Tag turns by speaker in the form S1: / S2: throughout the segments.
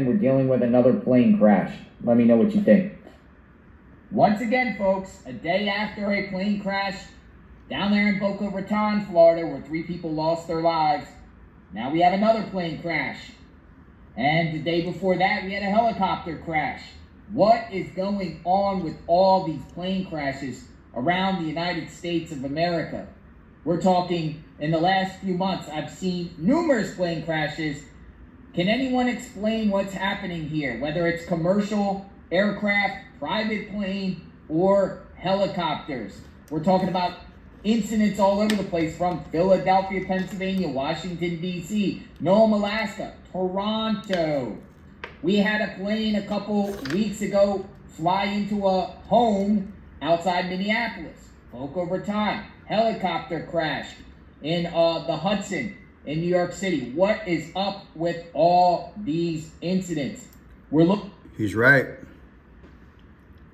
S1: we're dealing with another plane crash. Let me know what you think.
S2: Once again, folks, a day after a plane crash down there in Boca Raton, Florida, where 3 people lost their lives, now we have another plane crash. And the day before that, we had a helicopter crash. What is going on with all these plane crashes around the United States of America? We're talking, in the last few months, I've seen numerous plane crashes. Can anyone explain what's happening here? Whether it's commercial aircraft, private plane, or helicopters. We're talking about incidents all over the place, from Philadelphia, Pennsylvania, Washington, D.C., Nome, Alaska, Toronto. We had a plane a couple weeks ago fly into a home outside Minneapolis. Boca Raton. Helicopter crash in the Hudson in New York City. What is up with all these incidents?
S3: He's right.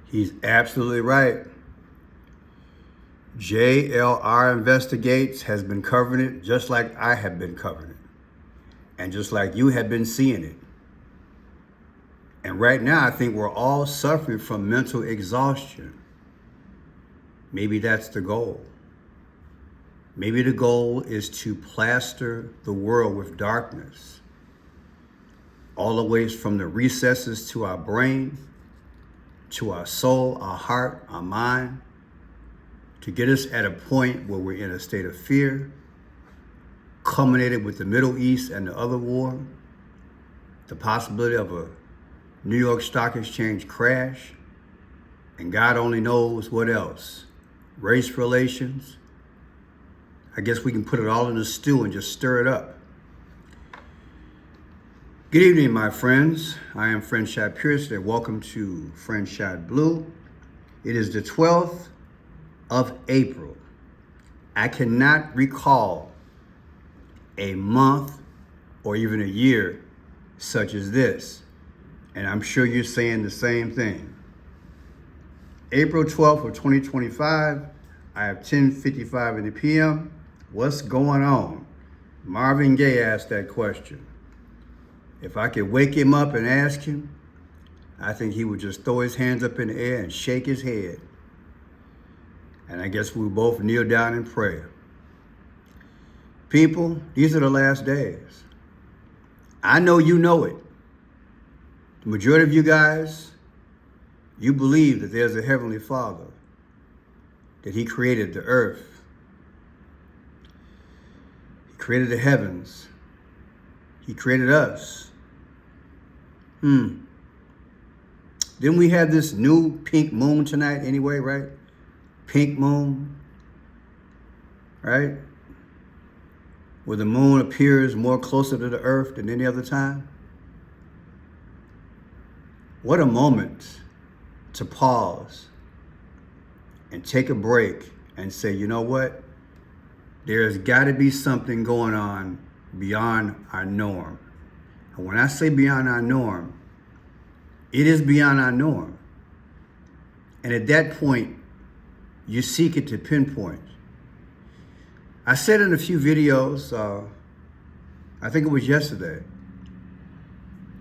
S3: He's absolutely right. JLR Investigates has been covering it just like I have been covering it. And just like you have been seeing it. And right now, I think we're all suffering from mental exhaustion. Maybe that's the goal. Maybe the goal is to plaster the world with darkness, all the way from the recesses to our brain, to our soul, our heart, our mind, to get us at a point where we're in a state of fear, culminated with the Middle East and the other war, the possibility of a New York Stock Exchange crash, and God only knows what else. Race relations. I guess we can put it all in a stew and just stir it up. Good evening, my friends. I am Friend Shot Pierce, and welcome to Friend Shot Blue. It is the 12th of April. I cannot recall a month or even a year such as this, and I'm sure you're saying the same thing. April 12th of 2025, I have 10:55 in the PM. What's going on? Marvin Gaye asked that question. If I could wake him up and ask him, I think he would just throw his hands up in the air and shake his head. And I guess we both kneel down and pray. People, these are the last days. I know you know it. The majority of you guys, you believe that there's a Heavenly Father, that He created the earth. He created the heavens. He created us. Then we have this new pink moon tonight anyway, right? Pink moon, right? Where the moon appears more closer to the earth than any other time. What a moment to pause and take a break and say, you know what? There's got to be something going on beyond our norm. And when I say beyond our norm, it is beyond our norm. And at that point, you seek it to pinpoint. I said in a few videos, I think it was yesterday,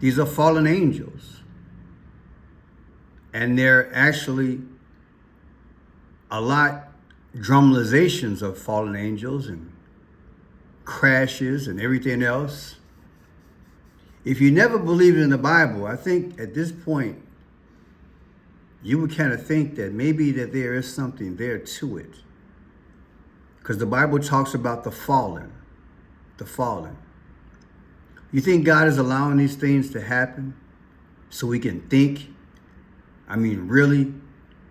S3: these are fallen angels. And they're actually a lot dramatizations of fallen angels and crashes and everything else. If you never believed in the Bible, I think at this point, you would kind of think that maybe that there is something there to it. Because the Bible talks about the fallen, the fallen. You think God is allowing these things to happen so we can think, really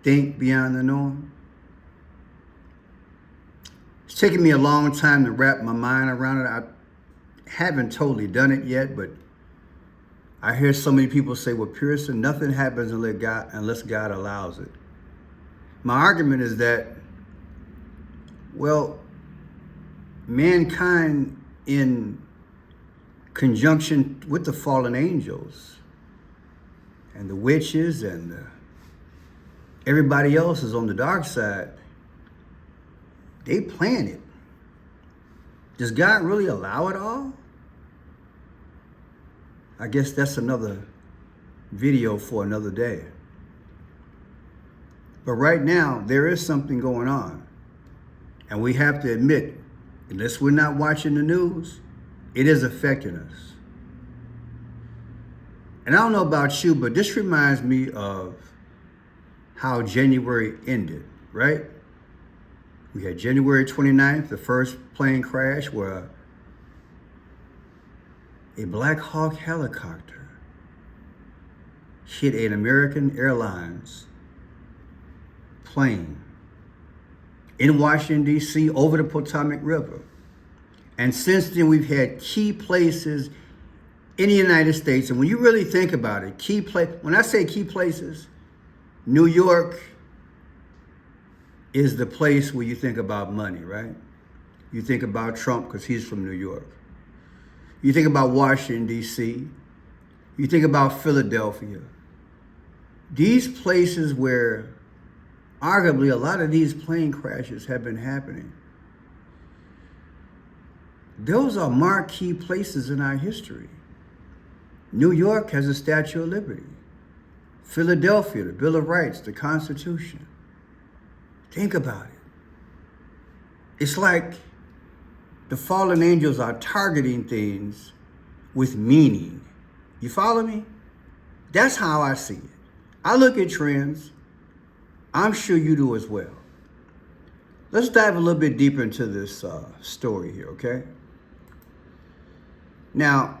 S3: think beyond the norm? It's taken me a long time to wrap my mind around it. I haven't totally done it yet, but I hear so many people say, well, Pearson, nothing happens unless God allows it. My argument is that, well, mankind in conjunction with the fallen angels and the witches and everybody else is on the dark side, they plan it. Does God really allow it all? I guess that's another video for another day. But right now, there is something going on. And we have to admit, unless we're not watching the news, it is affecting us. And I don't know about you, but this reminds me of how January ended, right? We had January 29th, the first plane crash where a Black Hawk helicopter hit an American Airlines plane in Washington, D.C., over the Potomac River. And since then, we've had key places in the United States. And when you really think about it, when I say key places, New York is the place where you think about money, right? You think about Trump because he's from New York. You think about Washington, D.C. You think about Philadelphia. These places where arguably a lot of these plane crashes have been happening. Those are marquee places in our history. New York has a Statue of Liberty. Philadelphia, the Bill of Rights, the Constitution. Think about it. It's like the fallen angels are targeting things with meaning. You follow me? That's how I see it. I look at trends. I'm sure you do as well. Let's dive a little bit deeper into this story here, okay? Now,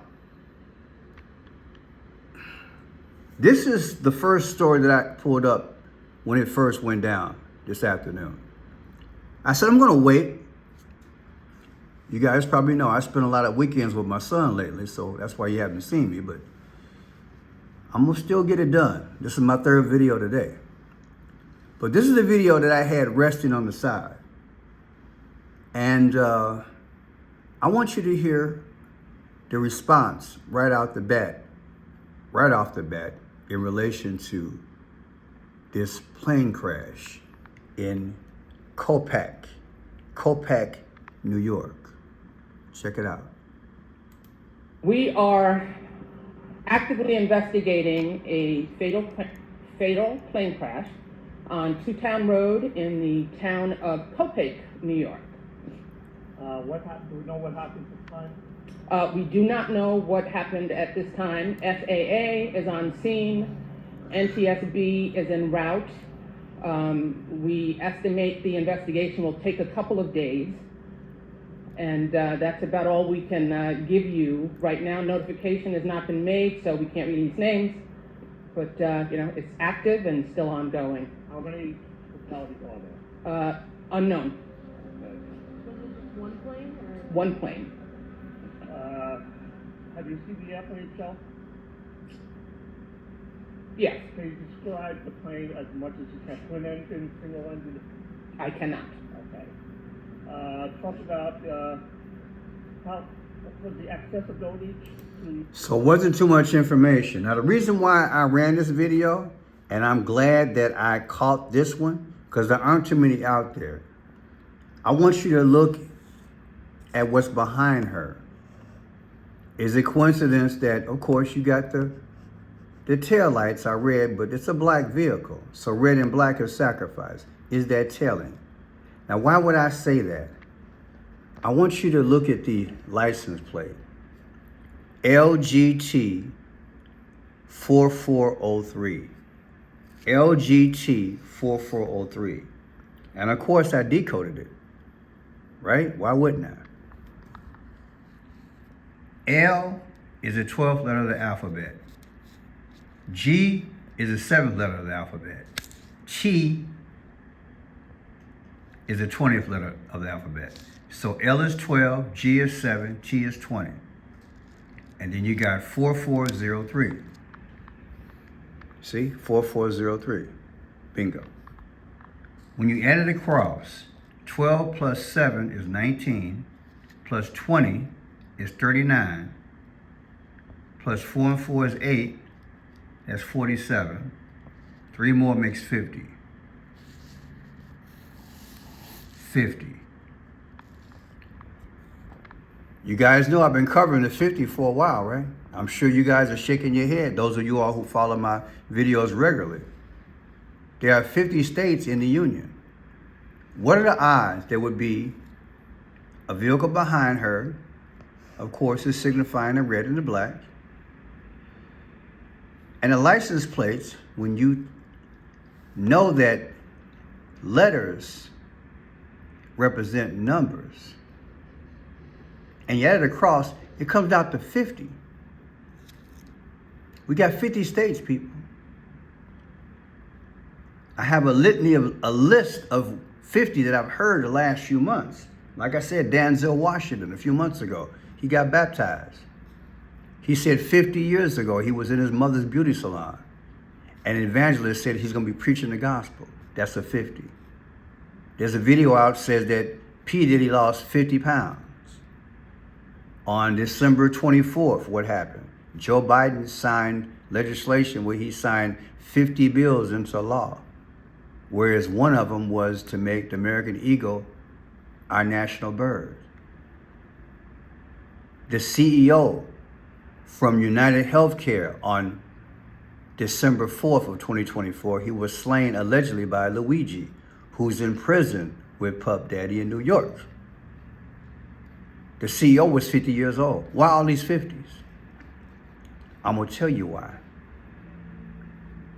S3: this is the first story that I pulled up when it first went down this afternoon. I said, I'm going to wait. You guys probably know I spent a lot of weekends with my son lately, so that's why you haven't seen me, but I'm going to still get it done. This is my third video today. But this is the video that I had resting on the side. And I want you to hear the response right off the bat, in relation to this plane crash in Copake, New York. Check it out.
S4: We are actively investigating a fatal plane crash on Two-Town Road in the town of Copake, New York.
S5: What happened? Do we know what happened this time?
S4: We do not know what happened at this time. FAA is on scene. NTSB is en route. We estimate the investigation will take a couple of days. And that's about all we can give you right now. Notification has not been made, so we can't release names. But, it's active and still ongoing.
S5: How many fatalities are there?
S4: Unknown.
S6: One plane or?
S4: One plane.
S5: Have you seen the airplane itself?
S4: Yes,
S5: Can you describe the plane as much as you can? Twin engine, single engine?
S4: I cannot.
S5: Okay. Talk about what was the accessibility to...
S3: So it wasn't too much information. Now the reason why I ran this video, and I'm glad that I caught this one, because there aren't too many out there. I want you to look at what's behind her. Is it coincidence that, of course, you got the taillights are red, but it's a black vehicle. So red and black is sacrifice. Is that telling? Now, why would I say that? I want you to look at the license plate. LGT 4403. LGT 4403. And of course, I decoded it, right? Why wouldn't I? L is the 12th letter of the alphabet. G is the 7th letter of the alphabet. T is the 20th letter of the alphabet. So L is 12, G is 7, T is 20. And then you got 4403. See, 4403. Bingo. When you add it across, 12 plus 7 is 19, plus 20 is 39, plus 4 and 4 is 8, that's 47. 3 more makes 50. 50. You guys know I've been covering the 50 for a while, right? I'm sure you guys are shaking your head, those of you all who follow my videos regularly. There are 50 states in the union. What are the odds there would be a vehicle behind her, of course, is signifying the red and the black, and the license plates, when you know that letters represent numbers, and you add it across, it comes out to 50. We got 50 states, people. I have a list of 50 that I've heard the last few months. Like I said, Denzel Washington a few months ago, he got baptized. He said 50 years ago, he was in his mother's beauty salon. And an evangelist said he's gonna be preaching the gospel. That's a 50. There's a video out that says that P. Diddy lost 50 pounds. On December 24th, what happened? Joe Biden signed legislation where he signed 50 bills into law, whereas one of them was to make the American eagle our national bird. The CEO from United Healthcare on December 4th of 2024, he was slain allegedly by Luigi, who's in prison with Puff Daddy in New York. The CEO was 50 years old. Why all these 50s? I'm gonna tell you why.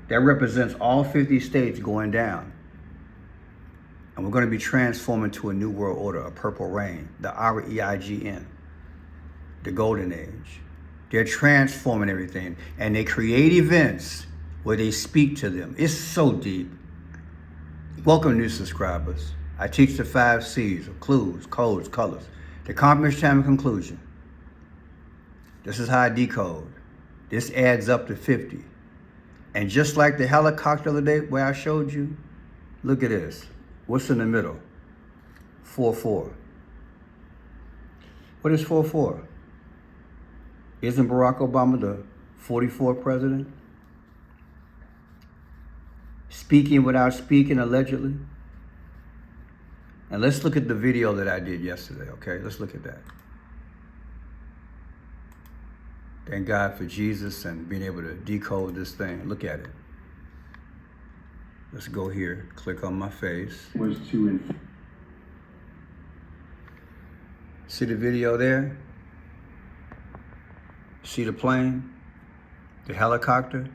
S3: That represents all 50 states going down. And we're gonna be transforming to a new world order, a purple rain, the REIGN, the golden age. They're transforming everything, and they create events where they speak to them. It's so deep. Welcome, new subscribers. I teach the 5 C's of clues, codes, colors. The confirmation, time, and conclusion. This is how I decode. This adds up to 50. And just like the helicopter the other day where I showed you, look at this. What's in the middle? 4-4. What is 4-4? Isn't Barack Obama the 44th president? Speaking without speaking, allegedly. And let's look at the video that I did yesterday, okay? Let's look at that. Thank God for Jesus and being able to decode this thing. Look at it. Let's go here, click on my face. See the video there? See the plane? The helicopter?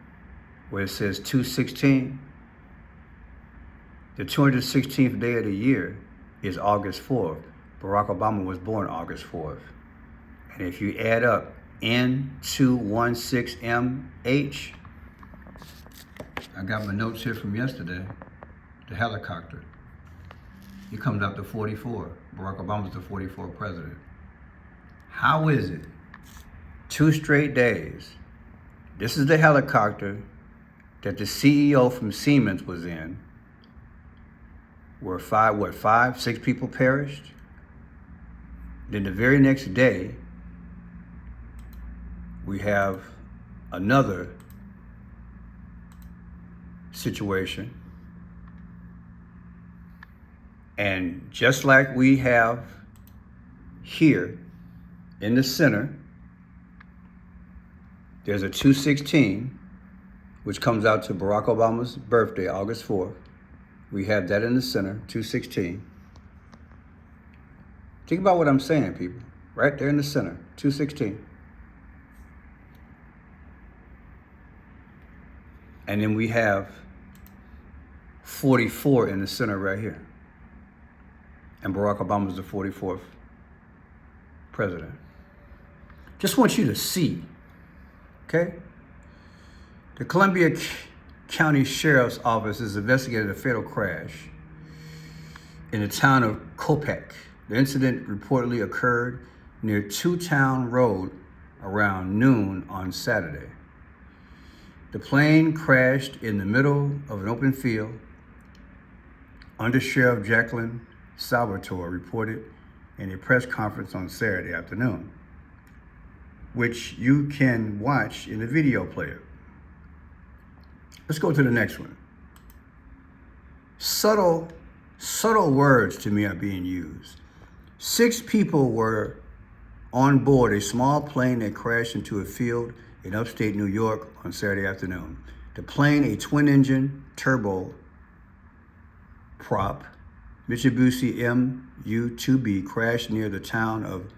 S3: Where it says 216? The 216th day of the year is August 4th. Barack Obama was born August 4th. And if you add up N216MH, I got my notes here from yesterday, the helicopter. It comes up to 44. Barack Obama's the 44th president. How is it 2 straight days? This is the helicopter that the CEO from Siemens was in, where 6 people perished. Then the very next day, we have another situation. And just like we have here in the center, there's a 216, which comes out to Barack Obama's birthday, August 4th. We have that in the center, 216. Think about what I'm saying, people. Right there in the center, 216. And then we have 44 in the center right here. And Barack Obama's the 44th president. Just want you to see, okay? The Columbia County Sheriff's Office is investigating a fatal crash in the town of Copake. The incident reportedly occurred near Two Town Road around noon on Saturday. The plane crashed in the middle of an open field. Under Sheriff Jacqueline Salvatore reported in a press conference on Saturday afternoon, which you can watch in the video player. Let's go to the next one. Subtle words to me are being used. 6 people were on board a small plane that crashed into a field in upstate New York on Saturday afternoon. The plane, a twin-engine turbo prop Mitsubishi MU-2B, crashed near the town of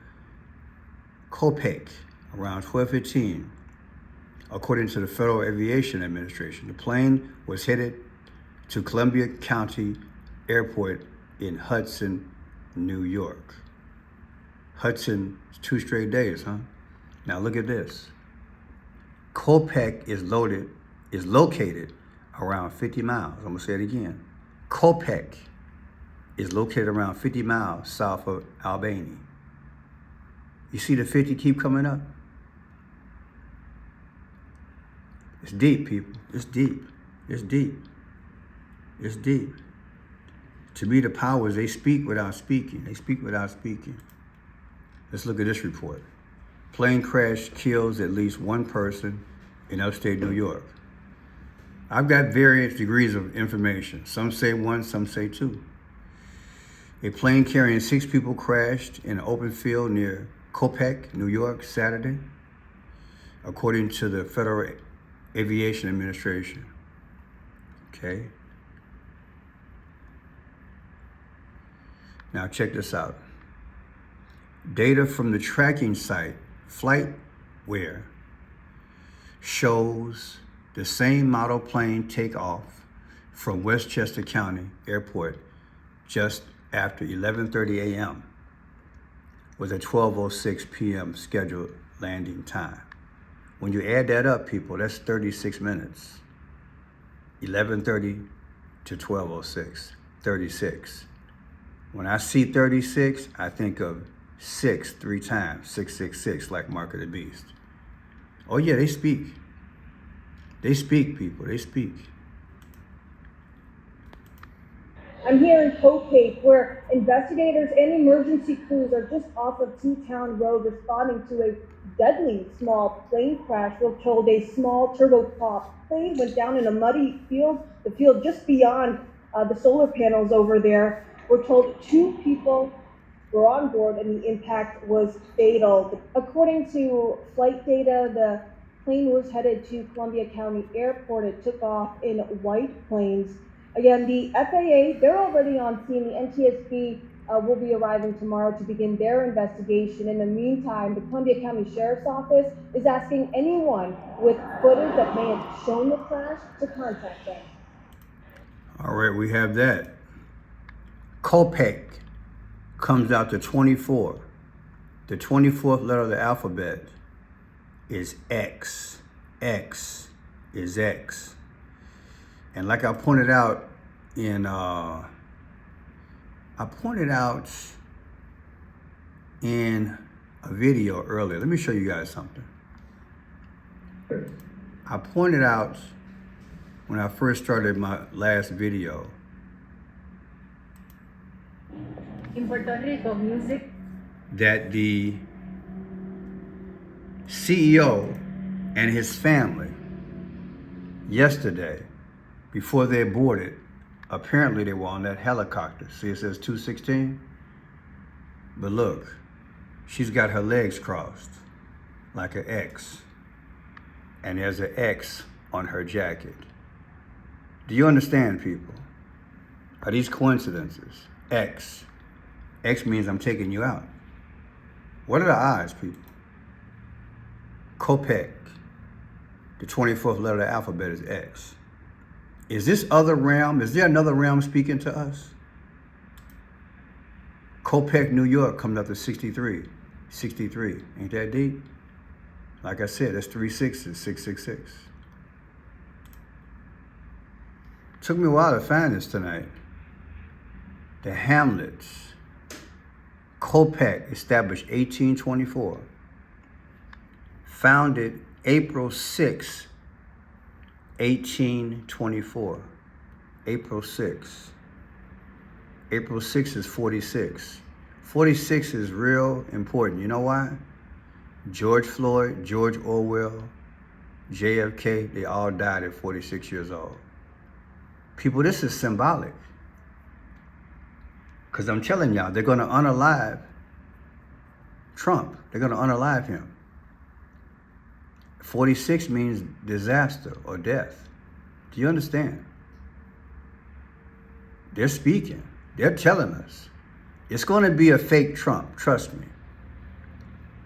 S3: Copake around 12:15, according to the Federal Aviation Administration. The plane was headed to Columbia County Airport in Hudson, New York. Hudson, 2 straight days, huh? Now look at this. Copake is located around 50 miles. I'm gonna say it again. Copake is located around 50 miles south of Albany. You see the 50 keep coming up? It's deep, people. It's deep. It's deep. It's deep. To me, the powers, they speak without speaking. They speak without speaking. Let's look at this report. Plane crash kills at least one person in upstate New York. I've got various degrees of information. Some say 1, some say 2. A plane carrying 6 people crashed in an open field near Copake, New York, Saturday, according to the Federal Aviation Administration. Okay. Now check this out. Data from the tracking site FlightWare shows the same model plane take off from Westchester County Airport just after 11:30 a.m. with a 12:06 p.m. scheduled landing time. When you add that up, people, that's 36 minutes. 11:30 to 12:06, 36. When I see 36, I think of 6 3 times, 666, like Mark of the Beast. Oh yeah, they speak. They speak, people, they speak.
S7: I'm here in Copake, where investigators and emergency crews are just off of Two-Town Road responding to a deadly small plane crash. We're told a small turboprop plane went down in a muddy field, the field just beyond the solar panels over there. We're told 2 people were on board and the impact was fatal. According to flight data, the plane was headed to Columbia County Airport. It took off in white planes. Again, the FAA, they're already on scene. The NTSB will be arriving tomorrow to begin their investigation. In the meantime, the Columbia County Sheriff's Office is asking anyone with footage that may have shown the crash to contact them.
S3: All right, we have that. Copake comes out to 24. The 24th letter of the alphabet is X. X is X. And like I pointed out in a video earlier. Let me show you guys something. I pointed out when I first started my last video
S7: In Puerto Rico, music.
S3: that the CEO and his family yesterday, before they boarded, apparently they were on that helicopter. See, it says 216. But look, she's got her legs crossed like an X. And there's an X on her jacket. Do you understand, people? Are these coincidences? X. X means I'm taking you out. What are the odds, people? Copake, the 24th letter of the alphabet is X. Is this other realm, is there another realm speaking to us? Copake, New York comes up to 63. 63, ain't that deep? Like I said, that's 3 6s, 666. Took me a while to find this tonight. The Hamlets. Copake, established 1824. Founded April 6, 1824. April 6. April 6 is 46. 46 is real important. You know why? George Floyd, George Orwell, JFK, they all died at 46 years old. People, this is symbolic. Because I'm telling y'all, they're going to unalive Trump. They're going to unalive him. 46 means disaster or death. Do you understand? They're speaking. They're telling us. It's going to be a fake Trump, trust me.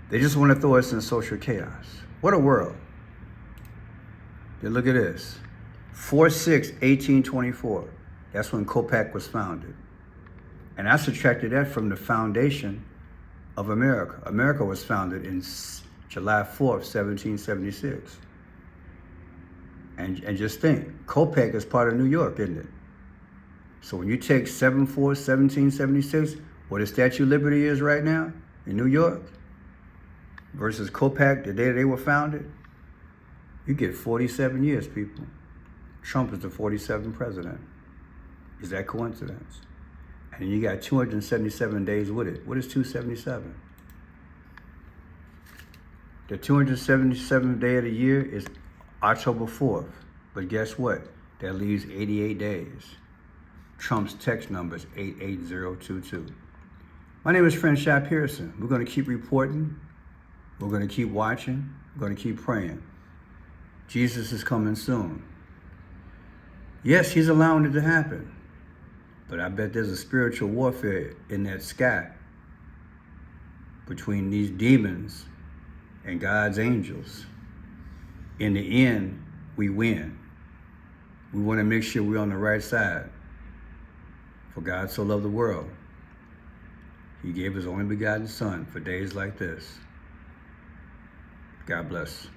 S3: They just want to throw us in social chaos. What a world. Then look at this. 4/6/1824. That's when Copake was founded. And I subtracted that from the foundation of America. America was founded in July 4th, 1776. And just think, Copake is part of New York, isn't it? So when you take 7/4/1776, what the Statue of Liberty is right now in New York, versus Copake the day they were founded, you get 47 years, people. Trump is the 47th president. Is that coincidence? And you got 277 days with it. What is 277? The 277th day of the year is October 4th. But guess what? That leaves 88 days. Trump's text number is 88022. My name is Crenshaw Pearson. We're going to keep reporting. We're going to keep watching. We're going to keep praying. Jesus is coming soon. Yes, he's allowing it to happen. But I bet there's a spiritual warfare in that sky between these demons and God's angels. In the end, we win. We want to make sure we're on the right side. For God so loved the world, he gave his only begotten Son for days like this. God bless.